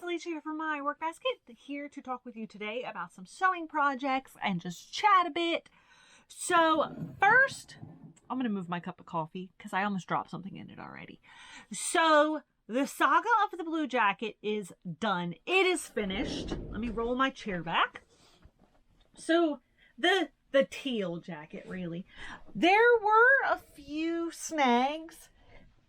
Alicia here from My Work Basket, here to talk with you today about some sewing projects and just chat a bit. So first, I'm going to move my cup of coffee because I almost dropped something in it already. So the saga of the blue jacket is done. It is finished. Let me roll my chair back. So the teal jacket, really. There were a few snags,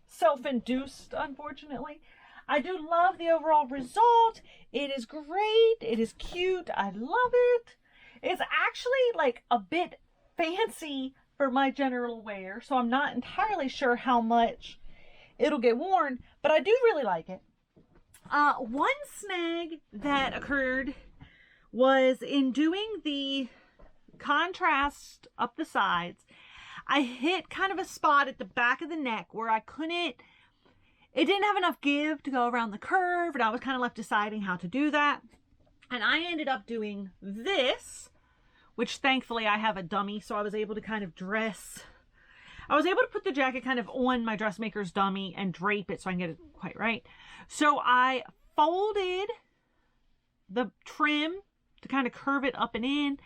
self-induced, unfortunately. I do love the overall result. It is great. It is cute. I love it. It's actually like a bit fancy for my general wear, so I'm not entirely sure how much it'll get worn, but I do really like it. One snag that occurred was in doing the contrast up the sides. I hit kind of a spot at the back of the neck where it didn't have enough give to go around the curve, and I was kind of left deciding how to do that. And I ended up doing this, which thankfully I have a dummy, so I was able to kind of I was able to put the jacket kind of on my dressmaker's dummy and drape it so I can get it quite right. So I folded the trim to kind of curve it up and in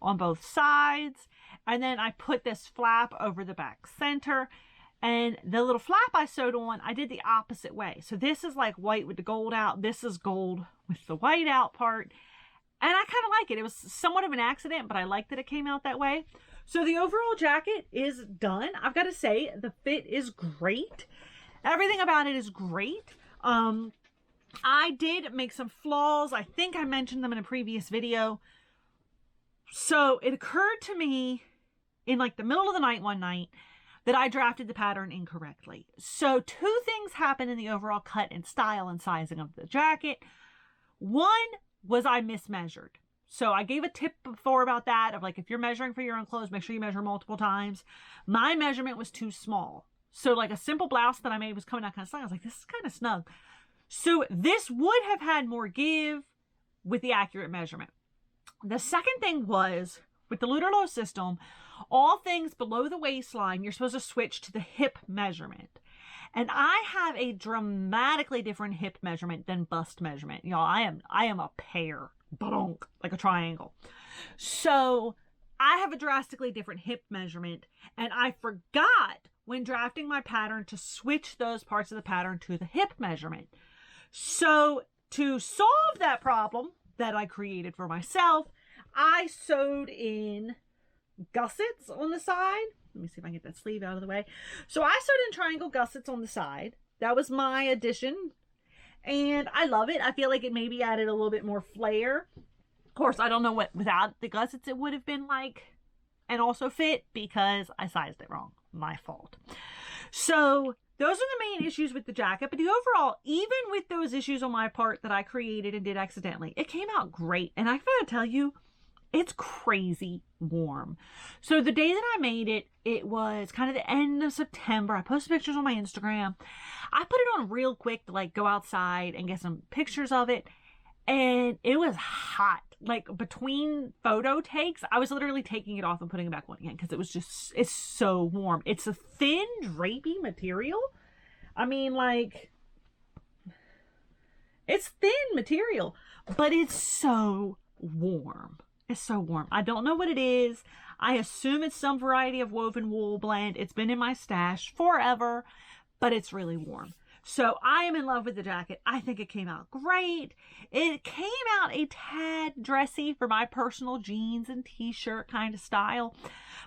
on both sides, and then I put this flap over the back center. And the little flap I sewed on, I did the opposite way. So this is like white with the gold out. This is gold with the white out part. And I kind of like it. It was somewhat of an accident, but I like that it came out that way. So the overall jacket is done. I've got to say, the fit is great. Everything about it is great. I did make some flaws. I think I mentioned them in a previous video. So it occurred to me in like the middle of the night one night that I drafted the pattern incorrectly. So two things happened in the overall cut and style and sizing of the jacket. One was I mismeasured. So I gave a tip before about that of like, if you're measuring for your own clothes, make sure you measure multiple times. My measurement was too small. So like a simple blouse that I made was coming out kind of snug. I was like, this is kind of snug. So this would have had more give with the accurate measurement. The second thing was, with the Luderloh system, all things below the waistline, you're supposed to switch to the hip measurement. And I have a dramatically different hip measurement than bust measurement. Y'all, I am a pear, like a triangle. So I have a drastically different hip measurement, and I forgot when drafting my pattern to switch those parts of the pattern to the hip measurement. So to solve that problem that I created for myself, I sewed in gussets on the side. Let me see if I can get that sleeve out of the way. So I sewed in triangle gussets on the side. That was my addition, and I love it. I feel like it maybe added a little bit more flair. Of course, I don't know what without the gussets it would have been like and also fit, because I sized it wrong. My fault. So those are the main issues with the jacket, but the overall, even with those issues on my part that I created and did accidentally, it came out great. And I gotta tell you, it's crazy warm. So the day that I made it, it was kind of the end of September. I posted pictures on my Instagram. I put it on real quick to like go outside and get some pictures of it. And it was hot. Like between photo takes, I was literally taking it off and putting it back on again because it was just, it's so warm. It's a thin drapey material. I mean, like, it's thin material, but it's so warm. It's so warm. I don't know what it is. I assume it's some variety of woven wool blend. It's been in my stash forever, but it's really warm. So I am in love with the jacket. I think it came out great. It came out a tad dressy for my personal jeans and t-shirt kind of style.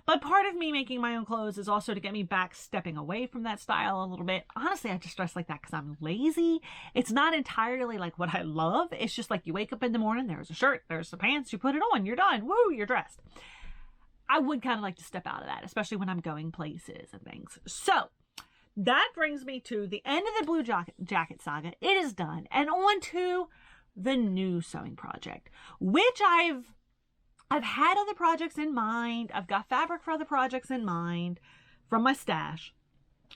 But part of me making my own clothes is also to get me back stepping away from that style a little bit. Honestly, I just dress like that because I'm lazy. It's not entirely like what I love. It's just like you wake up in the morning, there's a shirt, there's the pants, you put it on, you're done. Woo, you're dressed. I would kind of like to step out of that, especially when I'm going places and things. So that brings me to the end of the blue jacket saga. It is done. And on to the new sewing project, which I've had other projects in mind. I've got fabric for other projects in mind from my stash,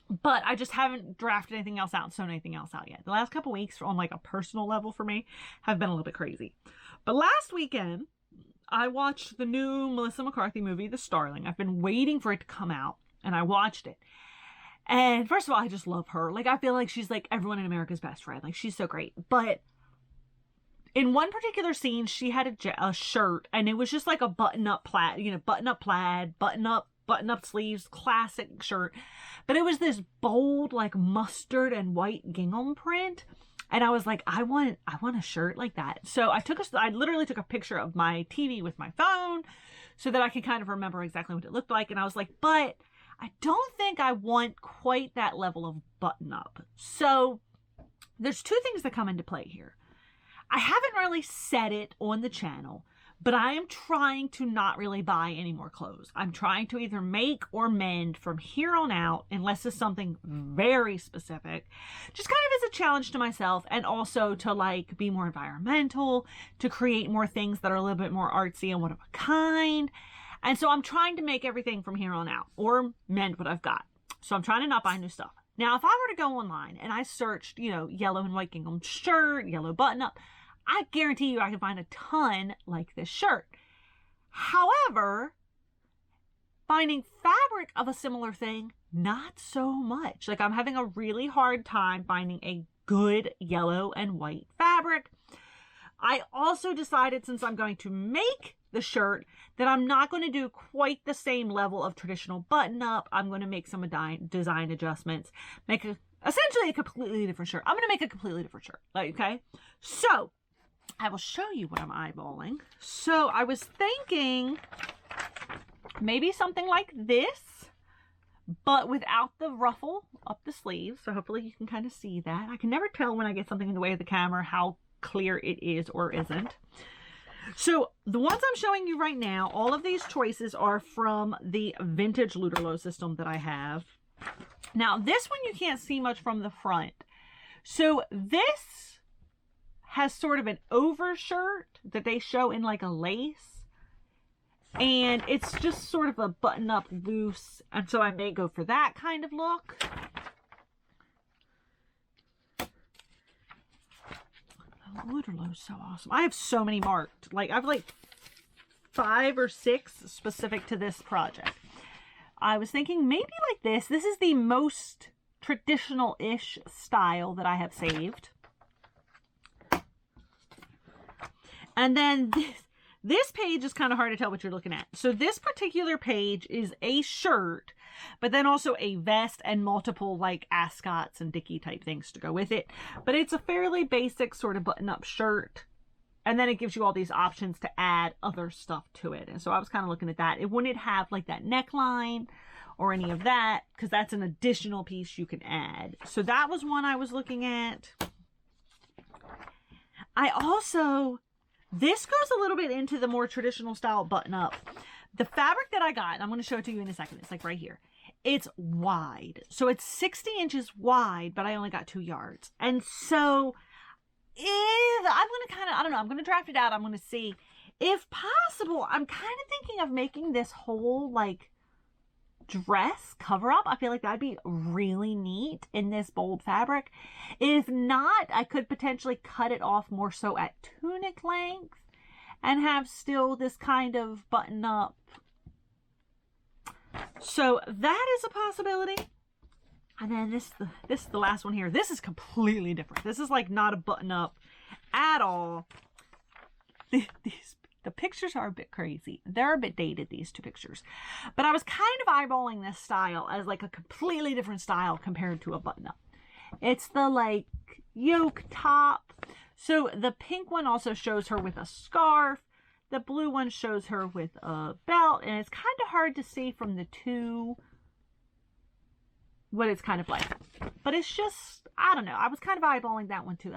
but I just haven't drafted anything else out and sewn anything else out yet. The last couple weeks on like a personal level for me have been a little bit crazy. But last weekend, I watched the new Melissa McCarthy movie, The Starling. I've been waiting for it to come out, and I watched it. And first of all, I just love her. Like, I feel like she's like everyone in America's best friend. Like, she's so great. But in one particular scene, she had a shirt, and it was just like a button-up plaid, button-up plaid, button-up sleeves, classic shirt. But it was this bold, like mustard and white gingham print. And I was like, I want a shirt like that. So I literally took a picture of my TV with my phone so that I could kind of remember exactly what it looked like. And I was like, but I don't think I want quite that level of button-up. So there's two things that come into play here. I haven't really said it on the channel, but I am trying to not really buy any more clothes. I'm trying to either make or mend from here on out, unless it's something very specific, just kind of as a challenge to myself, and also to like be more environmental, to create more things that are a little bit more artsy and one of a kind. And so I'm trying to make everything from here on out, or mend what I've got. So I'm trying to not buy new stuff. Now, if I were to go online and I searched, yellow and white gingham shirt, yellow button up, I guarantee you I can find a ton like this shirt. However, finding fabric of a similar thing, not so much. Like, I'm having a really hard time finding a good yellow and white fabric. I also decided, since I'm going to make the shirt, that I'm not going to do quite the same level of traditional button up. I'm going to make some design adjustments, essentially a completely different shirt. I'm going to make a completely different shirt. Okay. So I will show you what I'm eyeballing. So I was thinking maybe something like this, but without the ruffle up the sleeve. So hopefully you can kind of see that. I can never tell when I get something in the way of the camera how clear it is or isn't. So the ones I'm showing you right now, all of these choices are from the vintage Luterlo system that I have. Now this one you can't see much from the front. So this has sort of an overshirt that they show in like a lace. And it's just sort of a button up loose. And so I may go for that kind of look. Luterlo's so awesome. I have so many marked. Like, I have like 5 or 6 specific to this project. I was thinking maybe like this. This is the most traditional-ish style that I have saved. And then this page is kind of hard to tell what you're looking at. So this particular page is a shirt, but then also a vest and multiple like ascots and dicky type things to go with it. But it's a fairly basic sort of button-up shirt. And then it gives you all these options to add other stuff to it. And so I was kind of looking at that. It wouldn't have like that neckline or any of that, because that's an additional piece you can add. So that was one I was looking at. This goes a little bit into the more traditional style button-up. The fabric that I got, and I'm going to show it to you in a second. It's like right here. It's wide. So it's 60 inches wide, but I only got 2 yards. And so I'm going to I'm going to draft it out. I'm going to see. If possible, I'm kind of thinking of making this whole like dress cover up. I feel like that'd be really neat in this bold fabric. If not, I could potentially cut it off more so at tunic length and have still this kind of button up. So that is a possibility. And then this is the last one here. This is completely different. This is like not a button up at all. The pictures are a bit crazy. They're a bit dated, these 2 pictures. But I was kind of eyeballing this style as like a completely different style compared to a button-up. It's the like yoke top. So the pink one also shows her with a scarf. The blue one shows her with a belt. And it's kind of hard to see from the 2 what it's kind of like. But it's just, I don't know. I was kind of eyeballing that one too.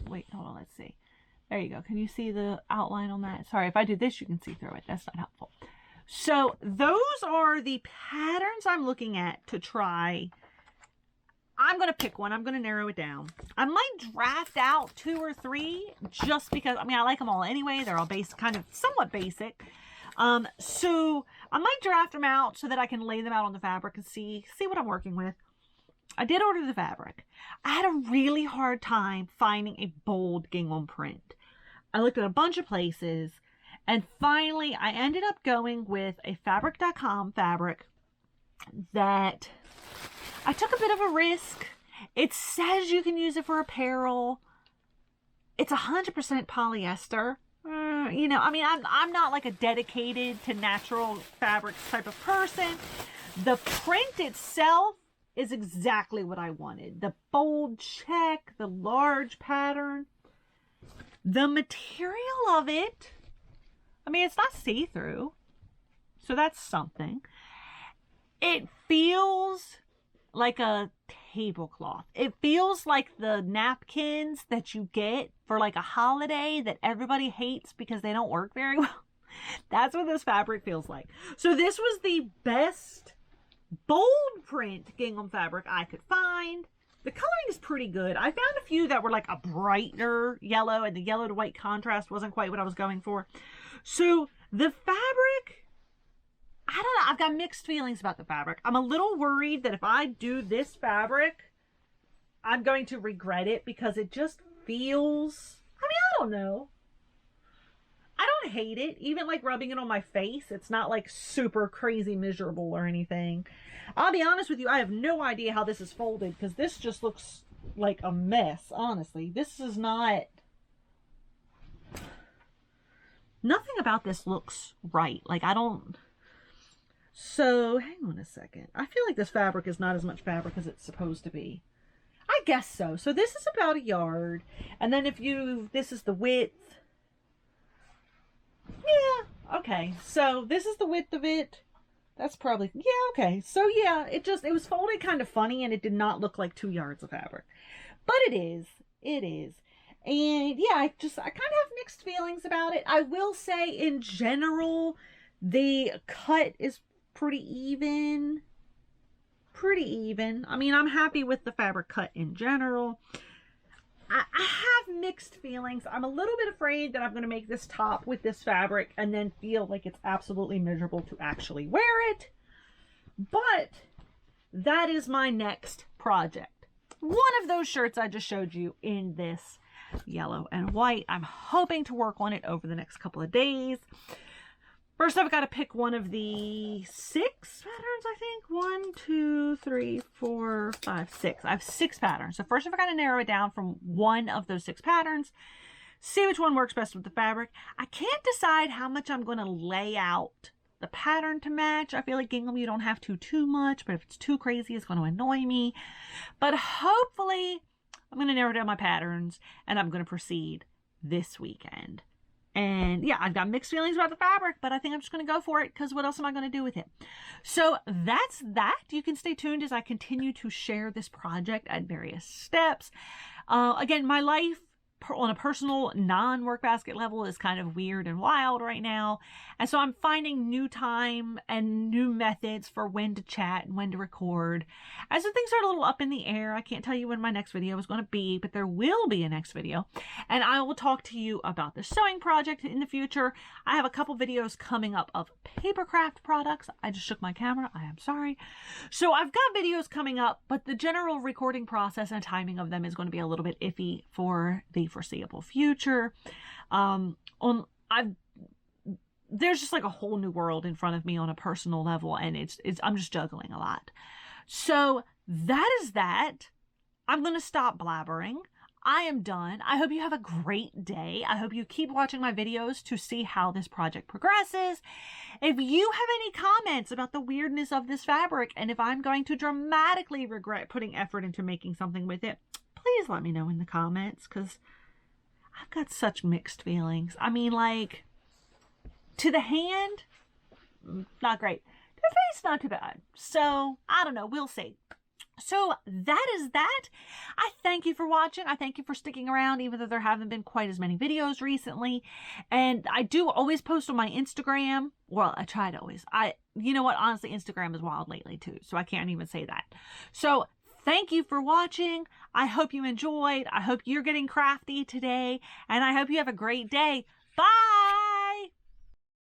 Wait, hold on, let's see. There you go. Can you see the outline on that? Sorry, if I do this, you can see through it. That's not helpful. So those are the patterns I'm looking at to try. I'm going to pick one. I'm going to narrow it down. I might draft out 2 or 3 just because, I like them all anyway. They're all kind of somewhat basic. So I might draft them out so that I can lay them out on the fabric and see what I'm working with. I did order the fabric. I had a really hard time finding a bold gingham print. I looked at a bunch of places, and finally I ended up going with a fabric.com fabric that I took a bit of a risk. It says you can use it for apparel. It's 100% polyester. You know, I mean, I'm not like a dedicated to natural fabrics type of person. The print itself is exactly what I wanted. The bold check, the large pattern, the material of it. I mean, it's not see-through, so that's something. It feels like a tablecloth. It feels like the napkins that you get for like a holiday that everybody hates because they don't work very well. That's what this fabric feels like. So this was the best bold print gingham fabric I could find. The coloring is pretty good. I found a few that were like a brighter yellow, and the yellow to white contrast wasn't quite what I was going for. So the fabric, I don't know. I've got mixed feelings about the fabric. I'm a little worried that if I do this fabric, I'm going to regret it because it just feels, I mean, I don't know. I don't hate it. Even like rubbing it on my face, it's not like super crazy miserable or anything. I'll be honest with you, I have no idea how this is folded because this just looks like a mess, honestly. This is not... Nothing about this looks right. Like, I don't... So, hang on a second. I feel like this fabric is not as much fabric as it's supposed to be. I guess so. So this is about 1 yard. And then if you... This is the width. Yeah, okay. So this is the width of it. That's probably... Yeah, okay. So yeah, it was folded kind of funny and it did not look like 2 yards of fabric. But it is. It is. And yeah, I kind of have mixed feelings about it. I will say in general, the cut is pretty even. Pretty even. I mean, I'm happy with the fabric cut in general. I have mixed feelings. I'm a little bit afraid that I'm going to make this top with this fabric and then feel like it's absolutely miserable to actually wear it. But that is my next project. One of those shirts I just showed you in this yellow and white. I'm hoping to work on it over the next couple of days. First, I've got to pick one of the 6 patterns, I think. 1, 2, 3, 4, 5, 6. I have 6 patterns. So first, I've got to narrow it down from one of those 6 patterns. See which one works best with the fabric. I can't decide how much I'm going to lay out the pattern to match. I feel like gingham, you don't have to too much, but if it's too crazy, it's going to annoy me. But hopefully, I'm going to narrow down my patterns, and I'm going to proceed this weekend. And yeah, I've got mixed feelings about the fabric, but I think I'm just going to go for it because what else am I going to do with it? So that's that. You can stay tuned as I continue to share this project at various steps. Again, my life on a personal non-work basket level is kind of weird and wild right now. And so I'm finding new time and new methods for when to chat and when to record. And so things are a little up in the air. I can't tell you when my next video is going to be, but there will be a next video. And I will talk to you about the sewing project in the future. I have a couple videos coming up of papercraft products. I just shook my camera. I am sorry. So I've got videos coming up, but the general recording process and timing of them is going to be a little bit iffy for the foreseeable future. There's just like a whole new world in front of me on a personal level, and I'm just juggling a lot. So that is that. I'm going to stop blabbering. I am done. I hope you have a great day. I hope you keep watching my videos to see how this project progresses. If you have any comments about the weirdness of this fabric and if I'm going to dramatically regret putting effort into making something with it, please let me know in the comments because I've got such mixed feelings. I mean, like, to the hand, not great. To the face, not too bad. So, I don't know. We'll see. So, that is that. I thank you for watching. I thank you for sticking around, even though there haven't been quite as many videos recently. And I do always post on my Instagram. Well, I try to always. You know what? Honestly, Instagram is wild lately, too. So, I can't even say that. So, thank you for watching. I hope you enjoyed. I hope you're getting crafty today. And I hope you have a great day. Bye!